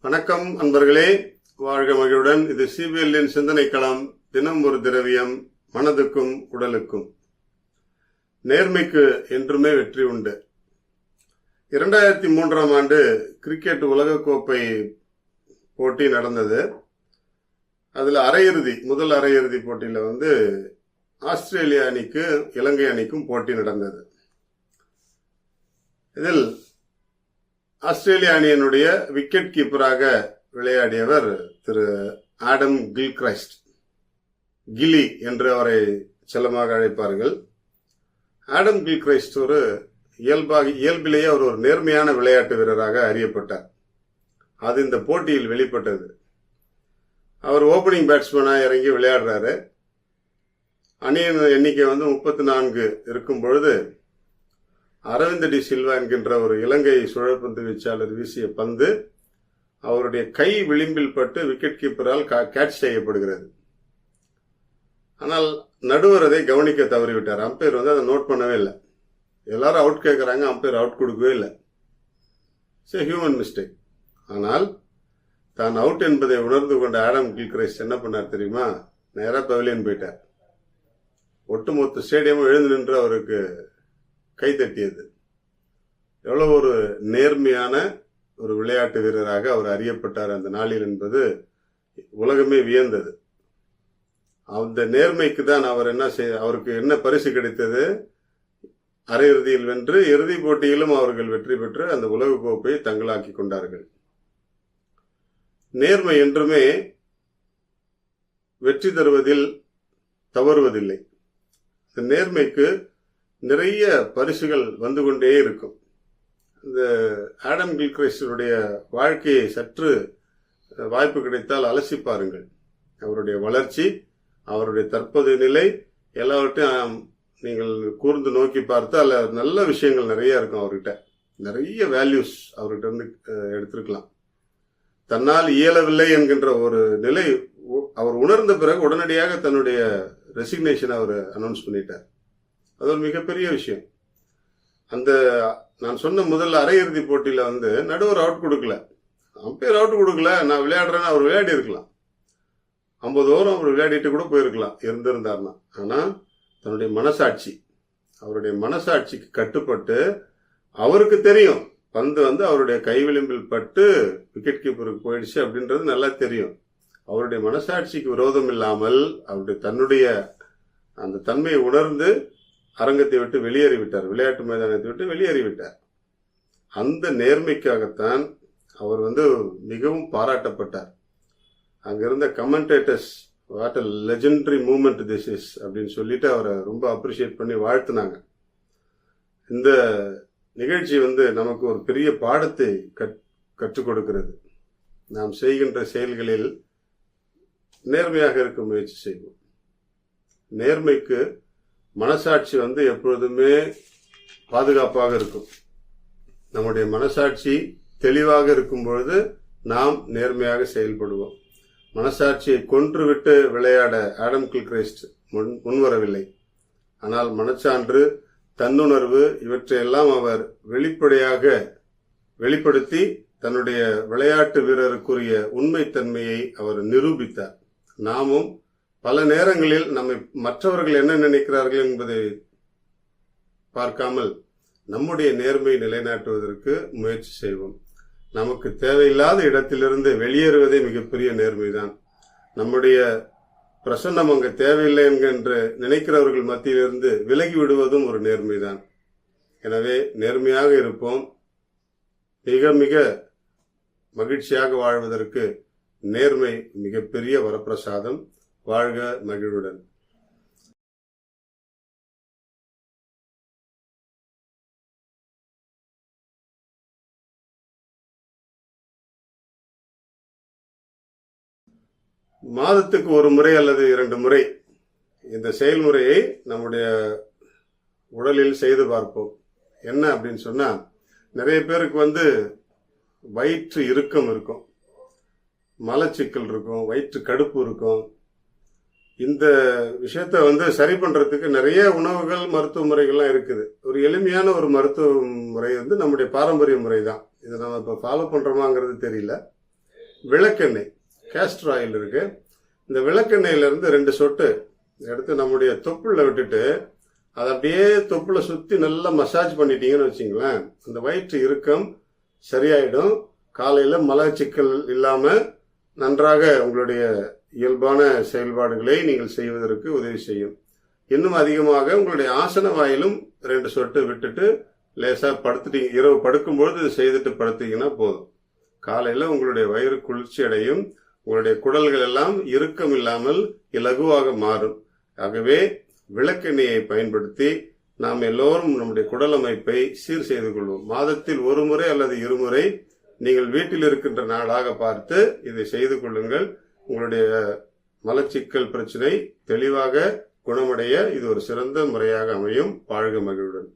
வணக்கம் அன்பர்களே, வாழ்க மகிழுடன். இது சிபிஎல்லின் சிந்தனை களம். தினம் ஒரு திரவியம், மனதுக்கும் உடலுக்கும். நேர்மைக்கு என்றுமே வெற்றி உண்டு. 2003ஆம் ஆண்டு கிரிக்கெட் உலகக்கோப்பை போட்டி நடந்தது. அதுல முதல் அரையிறுதி போட்டியில ஆஸ்திரேலியா அணிக்கு இலங்கை அணிக்கும் போட்டி நடந்தது. இதில் ஆஸ்திரேலிய அணியினுடைய விக்கெட் கீப்பராக விளையாடியவர் திரு ஆடம் கில்கிரைஸ்ட். கிலி என்று அவரை செல்லமாக அழைப்பார்கள். ஆடம் கில்கிரைஸ்ட் ஒரு இயல்பிலேயே அவர் ஒரு நேர்மையான விளையாட்டு வீரராக அறியப்பட்டார். அது இந்த போட்டியில் வெளிப்பட்டது. அவர் ஓபனிங் பேட்ஸ்மேனா இறங்கி விளையாடுறாரு. அணியின் எண்ணிக்கை 34 இருக்கும் பொழுது அரவிந்த் டி சில்வா என்கின்ற ஒரு இலங்கை சுழற்பந்து வீச்சாளர் வீசிய பந்து அவருடைய கை விளிம்பில் பட்டு விக்கெட் கீப்பரால் கேட்ச் செய்யப்படுகிறது. ஆனால் நடுவர் அதை கவனிக்க தவறிவிட்டார். அம்பையர் அதை நோட் பண்ணவே இல்லை. எல்லாரும் அவுட் கேட்கறாங்க, அம்பையர் அவுட் கொடுக்கவே இல்லை. Human mistake. ஆனால் தான் அவுட் என்பதை உணர்ந்து கொண்ட ஆடம் கில்கிரைஸ்ட் என்ன பண்ணார் தெரியுமா? நேரா பவிலியன் போயிட்டார். ஒட்டுமொத்த ஸ்டேடியமும் எழுந்து நின்று அவருக்கு கை தட்டியது. எவ்வளவு ஒரு நேர்மையான ஒரு விளையாட்டு வீரராக அவர் அறியப்பட்டார் அந்த நாளில் என்பது உலகமே வியந்தது. அந்த நேர்மைக்கு தான் அவருக்கு என்ன பரிசு கிடைத்தது? அரையிறுதியில் வென்று இறுதிப் போட்டியிலும் அவர்கள் வெற்றி பெற்று அந்த உலக கோப்பையை தங்களாக்கி கொண்டார்கள். நேர்மை என்றுமே வெற்றி தருவதில் தவறுவதில்லை. இந்த நேர்மைக்கு நிறைய பரிசுகள் வந்து கொண்டே இருக்கும். இந்த ஆடம் கில்கிரைஸ்டருடைய வாழ்க்கையை சற்று வாய்ப்பு கிடைத்தால் அலசி பாருங்கள். அவருடைய வளர்ச்சி, அவருடைய தற்போதைய நிலை எல்லாவற்றையும் நீங்கள் கூர்ந்து நோக்கி பார்த்தால் நல்ல விஷயங்கள் நிறைய இருக்கும். அவர்கிட்ட நிறைய வேல்யூஸ் அவர்கிட்ட இருந்து எடுத்திருக்கலாம். தன்னால் இயலவில்லை என்கின்ற ஒரு நிலை அவர் உணர்ந்த பிறகு உடனடியாக தன்னுடைய ரெசிக்னேஷன் அவர் அனௌன்ஸ் பண்ணிட்டார். அது ஒரு மிகப்பெரிய விஷயம். அந்த நான் சொன்ன முதல் அரையிறுதி போட்டியில நடுவர் அவுட் கொடுக்கல, அம்பையர் அவுட் கொடுக்கல, நான் விளையாடுறேன்னு அவர் விளையாடி இருக்கலாம். 50 ஓவரும் அவர் விளையாடிட்டு கூட போயிருக்கலாம் இருந்திருந்தார்னா. ஆனா தன்னுடைய மனசாட்சி, அவருடைய மனசாட்சிக்கு கட்டுப்பட்டு, அவருக்கு தெரியும் பந்து அவருடைய கை விளிம்பில் பட்டு விக்கெட் கீப்பருக்கு போயிடுச்சு அப்படின்றது நல்லா தெரியும். அவருடைய மனசாட்சிக்கு விரோதம் இல்லாமல் அவருடைய தன்னுடைய அந்த தன்மையை உணர்ந்து அரங்கத்தை விட்டு வெளியேறிவிட்டார், விளையாட்டு மைதானத்தை விட்டு வெளியேறிவிட்டார். அந்த நேர்மைக்காகத்தான் அவர் மிகவும் பாராட்டப்பட்டார். அங்கிருந்த commentators what a legendary moment this is அப்படின்னு சொல்லிட்டு அவரை ரொம்ப அப்ரிஷியேட் பண்ணி வாழ்த்துனாங்க. இந்த நிகழ்ச்சி நமக்கு ஒரு பெரிய பாடத்தை கற்றுக் கொடுக்கிறது. நாம் செய்கின்ற செயல்களில் நேர்மையாக இருக்க முயற்சி செய்வோம். நேர்மைக்கு மனசாட்சி எப்பொழுதுமே பாதுகாப்பாக இருக்கும். நம்முடைய மனசாட்சி தெளிவாக இருக்கும் பொழுது நாம் நேர்மையாக செயல்படுவோம். மனசாட்சியை கொன்றுவிட்டு விளையாட ஆடம் கில்கிரைஸ்ட் முன்வரவில்லை. ஆனால் மனச்சான்று, தன்னுணர்வு இவற்றையெல்லாம் அவர் வெளிப்படுத்தி தன்னுடைய விளையாட்டு வீரருக்குரிய உண்மைத்தன்மையை அவர் நிரூபித்தார். நாமும் பல நேரங்களில் நம்மை மற்றவர்கள் என்ன நினைக்கிறார்கள் என்பதை பார்க்காமல் நம்முடைய நேர்மையை நிலைநாட்டுவதற்கு முயற்சி செய்வோம். நமக்கு தேவையில்லாத இடத்திலிருந்து வெளியேறுவதே மிகப்பெரிய நேர்மைதான். நம்முடைய பிரசன்னம் அங்கு தேவையில்லை என்று நினைக்கிறவர்கள் மத்தியிலிருந்து விலகி விடுவதும் ஒரு நேர்மைதான். எனவே நேர்மையாக இருப்போம். மிக மிக மகிழ்ச்சியாக வாழ்வதற்கு நேர்மை மிகப்பெரிய வரப்பிரசாதம். வாழ்க மகிழுடன். மாதத்துக்கு ஒரு முறை அல்லது 2 முறை இந்த செயல்முறையை நம்முடைய உடலில் செய்து பார்ப்போம். என்ன அப்படின்னு சொன்னா, நிறைய பேருக்கு வயிற்று இறுக்கம் இருக்கும், மலச்சிக்கல் இருக்கும், வயிற்று கடுப்பு இருக்கும். இந்த விஷயத்த சரி பண்றதுக்கு நிறைய உணவுகள், மருத்துவ முறைகள்லாம் இருக்குது. ஒரு எளிமையான ஒரு மருத்துவ முறை நம்முடைய பாரம்பரிய முறை தான். இதை நம்ம இப்ப ஃபாலோ பண்றோமாங்கிறது தெரியல. விளக்கெண்ணெய், கேஸ்டர் ஆயில் இருக்கு. இந்த விளக்கெண்ணெயில இருந்து 2 சொட்டு எடுத்து நம்முடைய தொப்புள்ள விட்டுட்டு அதை அப்படியே தொப்புல சுத்தி நல்லா மசாஜ் பண்ணிட்டீங்கன்னு வச்சுங்களேன், அந்த வயிற்று இறுக்கம் சரியாயிடும். காலையில மலச்சிக்கல் இல்லாம நன்றாக உங்களுடைய இயல்பான செயல்பாடுகளை நீங்கள் செய்வதற்கு உதவி செய்யும். இன்னும் அதிகமாக உங்களுடைய ஆசன வாயிலும் 2 சொட்டு விட்டுட்டு லேசா படுத்துட்டீங்க, இரவு படுக்கும்பொழுது இது செய்துட்டு படுத்தீங்கன்னா போதும். காலையில உங்களுடைய வயிறு குளிர்ச்சி அடையும், உங்களுடைய குடல்கள் எல்லாம் இறுக்கம் இல்லாமல் இலகுவாக மாறும். ஆகவே விளக்கெண்ணெயை பயன்படுத்தி நாம் எல்லோரும் நம்முடைய குடல் அமைப்பை சீர் செய்து கொள்வோம். மாதத்தில் 1 முறை அல்லது 2 முறை நீங்கள் வீட்டில் இருக்கின்ற நாளாக பார்த்து இதை செய்து கொள்ளுங்கள். உங்களுடைய மலச்சிக்கல் பிரச்சனை தெளிவாக குணமடைய இது ஒரு சிறந்த முறையாக அமையும். வாழ்க மகிழ்வுடன்.